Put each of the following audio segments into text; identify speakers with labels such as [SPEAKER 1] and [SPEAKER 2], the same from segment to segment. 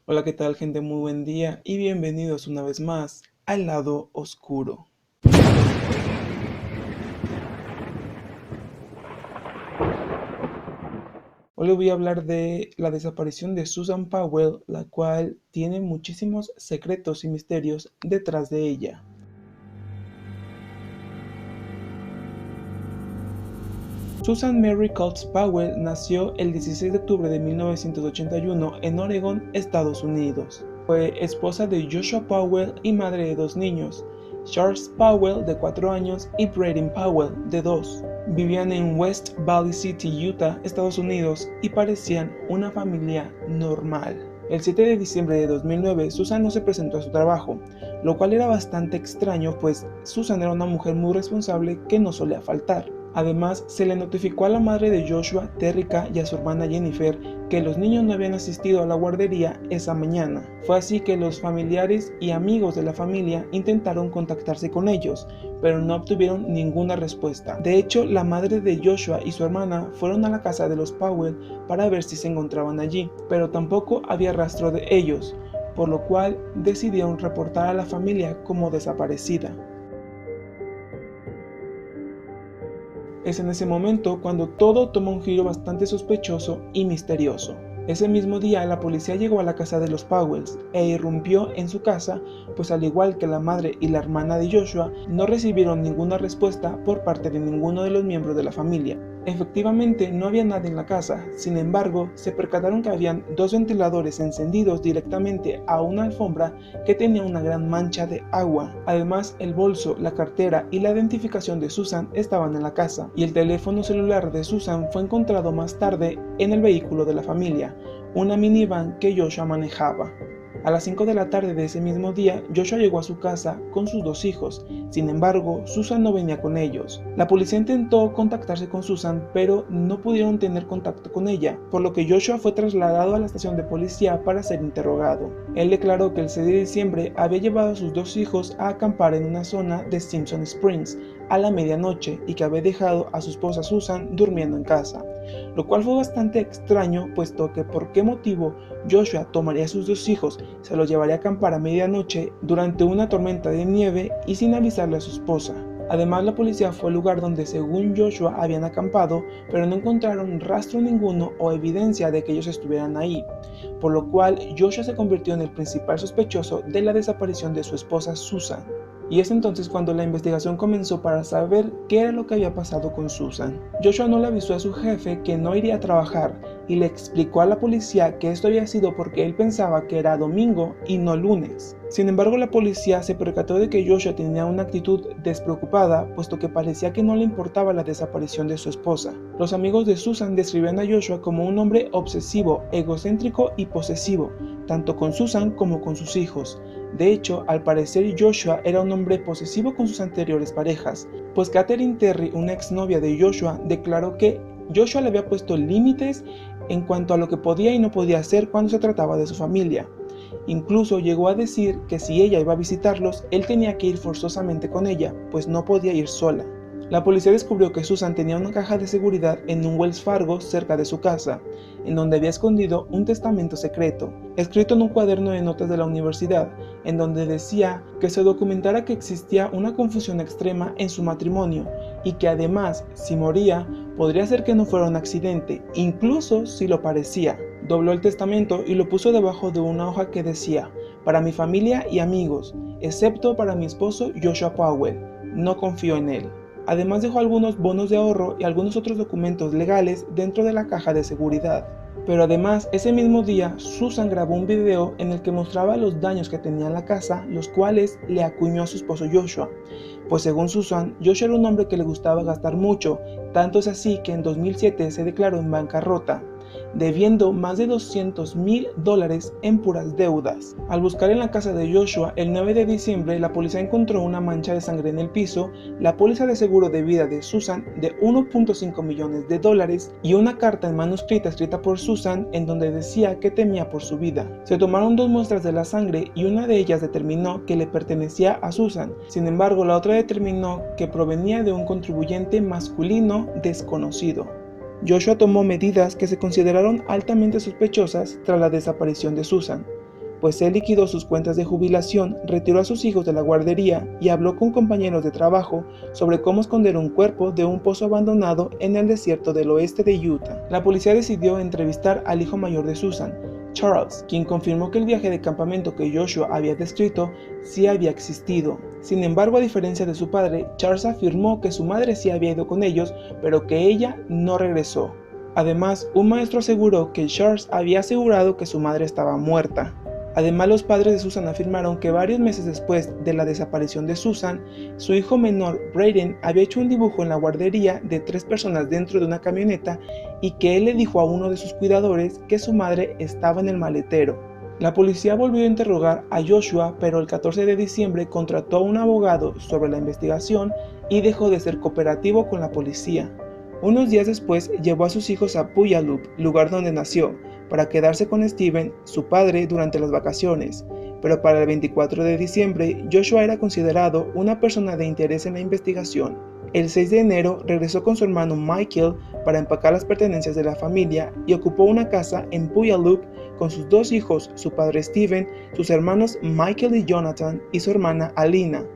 [SPEAKER 1] Hola, ¿qué tal, gente? Muy buen día y bienvenidos una vez más al lado oscuro. Hoy les voy a hablar de la desaparición de Susan Powell, la cual tiene muchísimos secretos y misterios detrás de ella. Susan Mary Coates Powell nació el 16 de octubre de 1981 en Oregon, Estados Unidos. Fue esposa de Joshua Powell y madre de dos niños, Charles Powell de 4 años y Braden Powell de 2. Vivían en West Valley City, Utah, Estados Unidos y parecían una familia normal. El 7 de diciembre de 2009, Susan no se presentó a su trabajo, lo cual era bastante extraño, pues Susan era una mujer muy responsable que no solía faltar. Además, se le notificó a la madre de Joshua, Terrica, y a su hermana Jennifer que los niños no habían asistido a la guardería esa mañana. Fue así que los familiares y amigos de la familia intentaron contactarse con ellos, pero no obtuvieron ninguna respuesta. De hecho, la madre de Joshua y su hermana fueron a la casa de los Powell para ver si se encontraban allí, pero tampoco había rastro de ellos, por lo cual decidieron reportar a la familia como desaparecida. Es en ese momento cuando todo toma un giro bastante sospechoso y misterioso. Ese mismo día la policía llegó a la casa de los Powells e irrumpió en su casa, pues al igual que la madre y la hermana de Joshua, no recibieron ninguna respuesta por parte de ninguno de los miembros de la familia. Efectivamente, no había nadie en la casa, sin embargo, se percataron que habían dos ventiladores encendidos directamente a una alfombra que tenía una gran mancha de agua. Además, el bolso, la cartera y la identificación de Susan estaban en la casa, y el teléfono celular de Susan fue encontrado más tarde en el vehículo de la familia, una minivan que Joshua manejaba. A las 5 de la tarde de ese mismo día, Joshua llegó a su casa con sus dos hijos. Sin embargo, Susan no venía con ellos. La policía intentó contactarse con Susan, pero no pudieron tener contacto con ella, por lo que Joshua fue trasladado a la estación de policía para ser interrogado. Él declaró que el 6 de diciembre había llevado a sus dos hijos a acampar en una zona de Simpson Springs a la medianoche y que había dejado a su esposa Susan durmiendo en casa, lo cual fue bastante extraño, puesto que por qué motivo Joshua tomaría a sus dos hijos, se los llevaría a acampar a medianoche durante una tormenta de nieve y sin avisarle a su esposa. Además, la policía fue al lugar donde según Joshua habían acampado, pero no encontraron rastro ninguno o evidencia de que ellos estuvieran ahí, por lo cual Joshua se convirtió en el principal sospechoso de la desaparición de su esposa Susan. Y es entonces cuando la investigación comenzó para saber qué era lo que había pasado con Susan. Joshua no le avisó a su jefe que no iría a trabajar y le explicó a la policía que esto había sido porque él pensaba que era domingo y no lunes. Sin embargo, la policía se percató de que Joshua tenía una actitud despreocupada, puesto que parecía que no le importaba la desaparición de su esposa. Los amigos de Susan describían a Joshua como un hombre obsesivo, egocéntrico y posesivo, tanto con Susan como con sus hijos. De hecho, al parecer Joshua era un hombre posesivo con sus anteriores parejas, pues Catherine Terry, una exnovia de Joshua, declaró que Joshua le había puesto límites en cuanto a lo que podía y no podía hacer cuando se trataba de su familia. Incluso llegó a decir que si ella iba a visitarlos, él tenía que ir forzosamente con ella, pues no podía ir sola. La policía descubrió que Susan tenía una caja de seguridad en un Wells Fargo cerca de su casa, en donde había escondido un testamento secreto, escrito en un cuaderno de notas de la universidad, en donde decía que se documentara que existía una confusión extrema en su matrimonio y que además, si moría, podría ser que no fuera un accidente, incluso si lo parecía. Dobló el testamento y lo puso debajo de una hoja que decía: para mi familia y amigos, excepto para mi esposo Joshua Powell, no confío en él. Además dejó algunos bonos de ahorro y algunos otros documentos legales dentro de la caja de seguridad. Pero además, ese mismo día, Susan grabó un video en el que mostraba los daños que tenía en la casa, los cuales le acuñó a su esposo Joshua. Pues según Susan, Joshua era un hombre que le gustaba gastar mucho, tanto es así que en 2007 se declaró en bancarrota, debiendo más de $200,000 en puras deudas. Al buscar en la casa de Joshua el 9 de diciembre, la policía encontró una mancha de sangre en el piso, la póliza de seguro de vida de Susan de $1.5 millones y una carta en manuscrita escrita por Susan en donde decía que temía por su vida. Se tomaron dos muestras de la sangre y una de ellas determinó que le pertenecía a Susan. Sin embargo, la otra determinó que provenía de un contribuyente masculino desconocido. Joshua tomó medidas que se consideraron altamente sospechosas tras la desaparición de Susan. pues él liquidó sus cuentas de jubilación, retiró a sus hijos de la guardería y habló con compañeros de trabajo sobre cómo esconder un cuerpo de un pozo abandonado en el desierto del oeste de Utah. La policía decidió entrevistar al hijo mayor de Susan, Charles, quien confirmó que el viaje de campamento que Joshua había descrito sí había existido. Sin embargo, a diferencia de su padre, Charles afirmó que su madre sí había ido con ellos, pero que ella no regresó. Además, un maestro aseguró que Charles había asegurado que su madre estaba muerta. Además, los padres de Susan afirmaron que varios meses después de la desaparición de Susan, su hijo menor, Brayden, había hecho un dibujo en la guardería de 3 personas dentro de una camioneta y que él le dijo a uno de sus cuidadores que su madre estaba en el maletero. La policía volvió a interrogar a Joshua, pero el 14 de diciembre contrató a un abogado sobre la investigación y dejó de ser cooperativo con la policía. Unos días después llevó a sus hijos a Puyallup, lugar donde nació, para quedarse con Steven, su padre, durante las vacaciones, pero para el 24 de diciembre Joshua era considerado una persona de interés en la investigación. El 6 de enero regresó con su hermano Michael para empacar las pertenencias de la familia y ocupó una casa en Puyallup con sus 2 hijos, su padre Steven, sus hermanos Michael y Jonathan y su hermana Alina.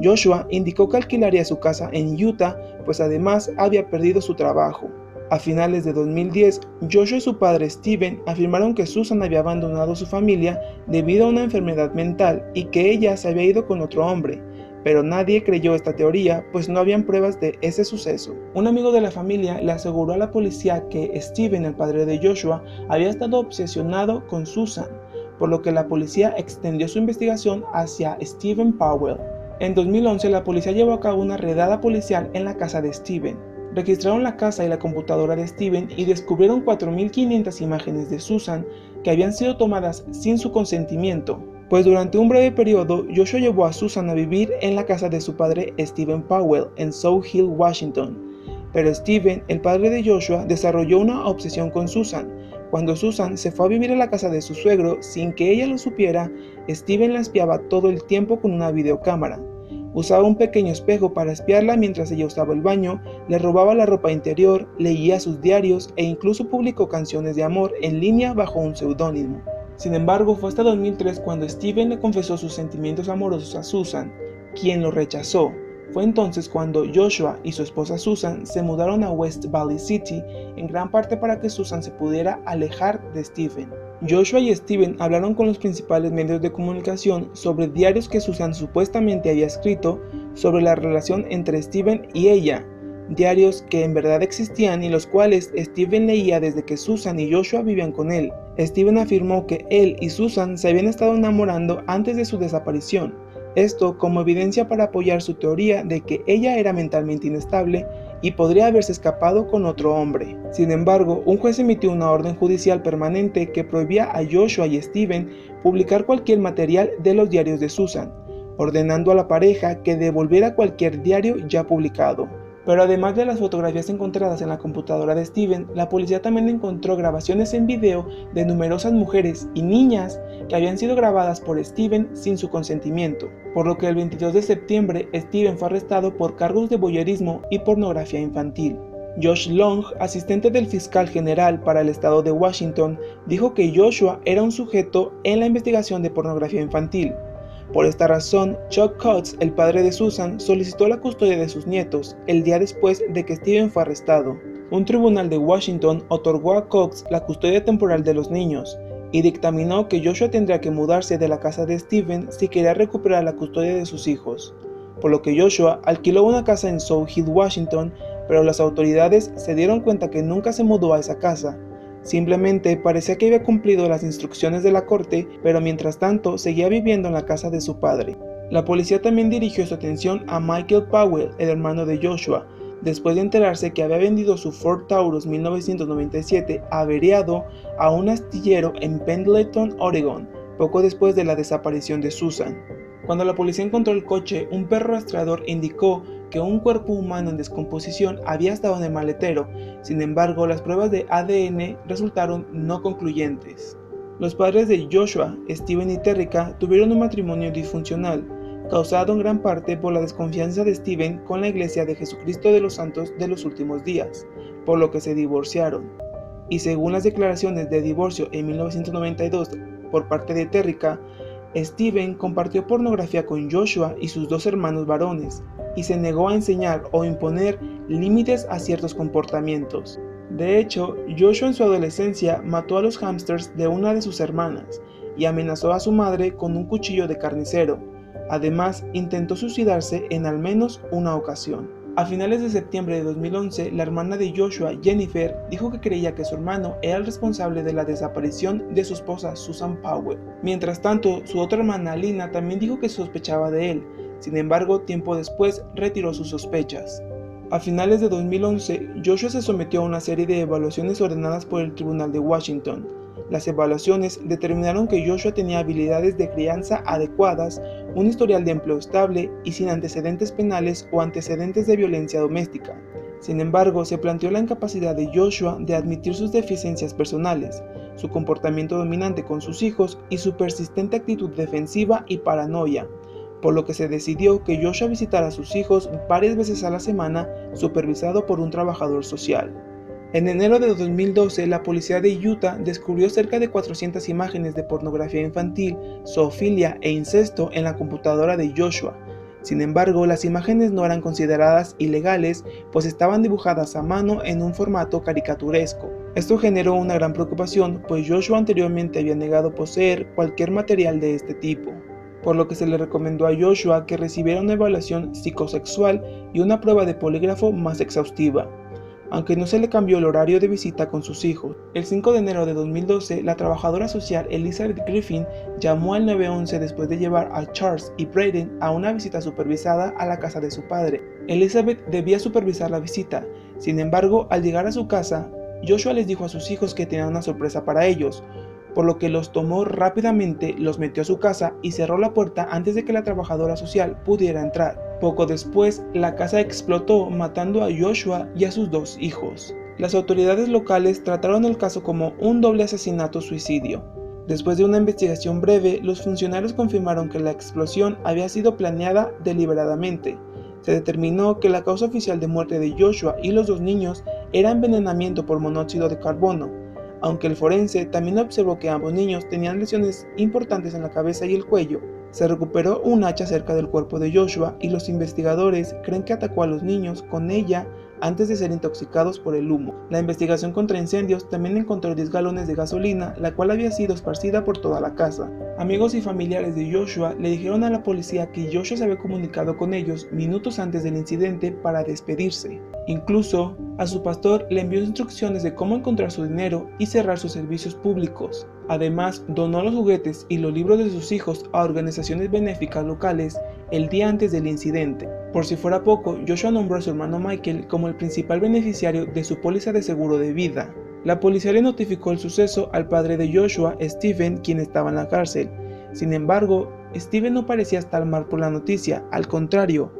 [SPEAKER 1] Joshua indicó que alquilaría su casa en Utah, pues además había perdido su trabajo. A finales de 2010, Joshua y su padre Steven afirmaron que Susan había abandonado su familia debido a una enfermedad mental y que ella se había ido con otro hombre, pero nadie creyó esta teoría, pues no habían pruebas de ese suceso. Un amigo de la familia le aseguró a la policía que Steven, el padre de Joshua, había estado obsesionado con Susan, por lo que la policía extendió su investigación hacia Steven Powell. En 2011, la policía llevó a cabo una redada policial en la casa de Steven. Registraron la casa y la computadora de Steven y descubrieron 4.500 imágenes de Susan que habían sido tomadas sin su consentimiento, pues durante un breve periodo Joshua llevó a Susan a vivir en la casa de su padre Steven Powell en South Hill, Washington. Pero Steven, el padre de Joshua, desarrolló una obsesión con Susan. Cuando Susan se fue a vivir a la casa de su suegro sin que ella lo supiera, Steven la espiaba todo el tiempo con una videocámara. Usaba un pequeño espejo para espiarla mientras ella usaba el baño, le robaba la ropa interior, leía sus diarios e incluso publicó canciones de amor en línea bajo un seudónimo. Sin embargo, fue hasta 2003 cuando Steven le confesó sus sentimientos amorosos a Susan, quien lo rechazó. Fue entonces cuando Joshua y su esposa Susan se mudaron a West Valley City, en gran parte para que Susan se pudiera alejar de Steven. Joshua y Steven hablaron con los principales medios de comunicación sobre diarios que Susan supuestamente había escrito sobre la relación entre Steven y ella, diarios que en verdad existían y los cuales Steven leía desde que Susan y Joshua vivían con él. Steven afirmó que él y Susan se habían estado enamorando antes de su desaparición, esto como evidencia para apoyar su teoría de que ella era mentalmente inestable y podría haberse escapado con otro hombre. Sin embargo, un juez emitió una orden judicial permanente que prohibía a Joshua y Steven publicar cualquier material de los diarios de Susan, ordenando a la pareja que devolviera cualquier diario ya publicado. Pero además de las fotografías encontradas en la computadora de Steven, la policía también encontró grabaciones en video de numerosas mujeres y niñas que habían sido grabadas por Steven sin su consentimiento, por lo que el 22 de septiembre Steven fue arrestado por cargos de voyeurismo y pornografía infantil. Josh Long, asistente del fiscal general para el estado de Washington, dijo que Joshua era un sujeto en la investigación de pornografía infantil. Por esta razón, Chuck Cutts, el padre de Susan, solicitó la custodia de sus nietos el día después de que Steven fue arrestado. Un tribunal de Washington otorgó a Cutts la custodia temporal de los niños y dictaminó que Joshua tendría que mudarse de la casa de Steven si quería recuperar la custodia de sus hijos, por lo que Joshua alquiló una casa en South Hill, Washington, pero las autoridades se dieron cuenta que nunca se mudó a esa casa. Simplemente parecía que había cumplido las instrucciones de la corte, pero mientras tanto seguía viviendo en la casa de su padre. La policía también dirigió su atención a Michael Powell, el hermano de Joshua, después de enterarse que había vendido su Ford Taurus 1997 averiado a un astillero en Pendleton, Oregon, poco después de la desaparición de Susan. Cuando la policía encontró el coche, un perro rastreador indicó que un cuerpo humano en descomposición había estado en el maletero. Sin embargo, las pruebas de ADN resultaron no concluyentes. Los padres de Joshua, Steven y Terrica, tuvieron un matrimonio disfuncional, causado en gran parte por la desconfianza de Steven con la Iglesia de Jesucristo de los Santos de los Últimos Días, por lo que se divorciaron. Y según las declaraciones de divorcio en 1992 por parte de Terrica, Steven compartió pornografía con Joshua y sus dos hermanos varones, y se negó a enseñar o imponer límites a ciertos comportamientos. De hecho, Joshua en su adolescencia mató a los hámsters de una de sus hermanas y amenazó a su madre con un cuchillo de carnicero. Además, intentó suicidarse en al menos una ocasión. A finales de septiembre de 2011, la hermana de Joshua, Jennifer, dijo que creía que su hermano era el responsable de la desaparición de su esposa Susan Powell. Mientras tanto, su otra hermana, Lina, también dijo que sospechaba de él. Sin embargo, tiempo después retiró sus sospechas. A finales de 2011, Joshua se sometió a una serie de evaluaciones ordenadas por el Tribunal de Washington. Las evaluaciones determinaron que Joshua tenía habilidades de crianza adecuadas, un historial de empleo estable y sin antecedentes penales o antecedentes de violencia doméstica. Sin embargo, se planteó la incapacidad de Joshua de admitir sus deficiencias personales, su comportamiento dominante con sus hijos y su persistente actitud defensiva y paranoia, por lo que se decidió que Joshua visitara a sus hijos varias veces a la semana, supervisado por un trabajador social. En enero de 2012, la policía de Utah descubrió cerca de 400 imágenes de pornografía infantil, zoofilia e incesto en la computadora de Joshua. Sin embargo, las imágenes no eran consideradas ilegales, pues estaban dibujadas a mano en un formato caricaturesco. Esto generó una gran preocupación, pues Joshua anteriormente había negado poseer cualquier material de este tipo, por lo que se le recomendó a Joshua que recibiera una evaluación psicosexual y una prueba de polígrafo más exhaustiva, aunque no se le cambió el horario de visita con sus hijos. El 5 de enero de 2012, la trabajadora social Elizabeth Griffin llamó al 911 después de llevar a Charles y Braden a una visita supervisada a la casa de su padre. Elizabeth debía supervisar la visita. Sin embargo, al llegar a su casa, Joshua les dijo a sus hijos que tenía una sorpresa para ellos, por lo que los tomó rápidamente, los metió a su casa y cerró la puerta antes de que la trabajadora social pudiera entrar. Poco después, la casa explotó, matando a Joshua y a sus dos hijos. Las autoridades locales trataron el caso como un doble asesinato-suicidio. Después de una investigación breve, los funcionarios confirmaron que la explosión había sido planeada deliberadamente. Se determinó que la causa oficial de muerte de Joshua y los dos niños era envenenamiento por monóxido de carbono, aunque el forense también observó que ambos niños tenían lesiones importantes en la cabeza y el cuello. Se recuperó un hacha cerca del cuerpo de Joshua y los investigadores creen que atacó a los niños con ella antes de ser intoxicados por el humo. La investigación contra incendios también encontró 10 galones de gasolina, la cual había sido esparcida por toda la casa. Amigos y familiares de Joshua le dijeron a la policía que Joshua se había comunicado con ellos minutos antes del incidente para despedirse. Incluso, a su pastor le envió instrucciones de cómo encontrar su dinero y cerrar sus servicios públicos. Además, donó los juguetes y los libros de sus hijos a organizaciones benéficas locales el día antes del incidente. Por si fuera poco, Joshua nombró a su hermano Michael como el principal beneficiario de su póliza de seguro de vida. La policía le notificó el suceso al padre de Joshua, Steven, quien estaba en la cárcel. Sin embargo, Steven no parecía estar mal por la noticia, al contrario,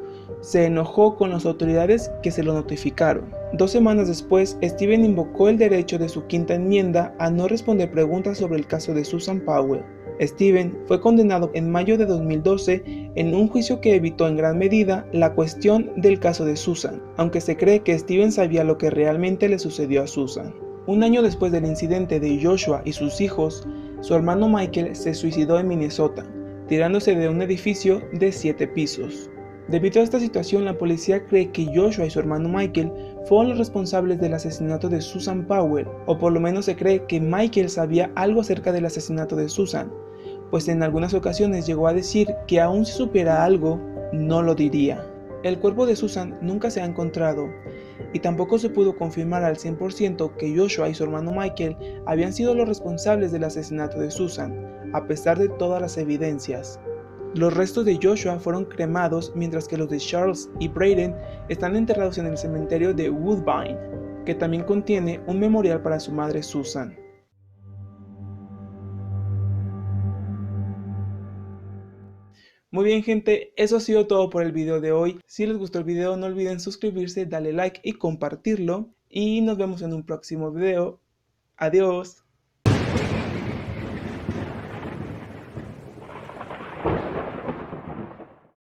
[SPEAKER 1] se enojó con las autoridades que se lo notificaron. 2 semanas después, Steven invocó el derecho de su quinta enmienda a no responder preguntas sobre el caso de Susan Powell. Steven fue condenado en mayo de 2012 en un juicio que evitó en gran medida la cuestión del caso de Susan, aunque se cree que Steven sabía lo que realmente le sucedió a Susan. Un año después del incidente de Joshua y sus hijos, su hermano Michael se suicidó en Minnesota, tirándose de un edificio de 7 pisos. Debido a esta situación, la policía cree que Joshua y su hermano Michael fueron los responsables del asesinato de Susan Powell, o por lo menos se cree que Michael sabía algo acerca del asesinato de Susan, pues en algunas ocasiones llegó a decir que aun si supiera algo, no lo diría. El cuerpo de Susan nunca se ha encontrado, y tampoco se pudo confirmar al 100% que Joshua y su hermano Michael habían sido los responsables del asesinato de Susan, a pesar de todas las evidencias. Los restos de Joshua fueron cremados, mientras que los de Charles y Braden están enterrados en el cementerio de Woodbine, que también contiene un memorial para su madre Susan. Muy bien, gente, eso ha sido todo por el video de hoy. Si les gustó el video, no olviden suscribirse, darle like y compartirlo. Y nos vemos en un próximo video. Adiós.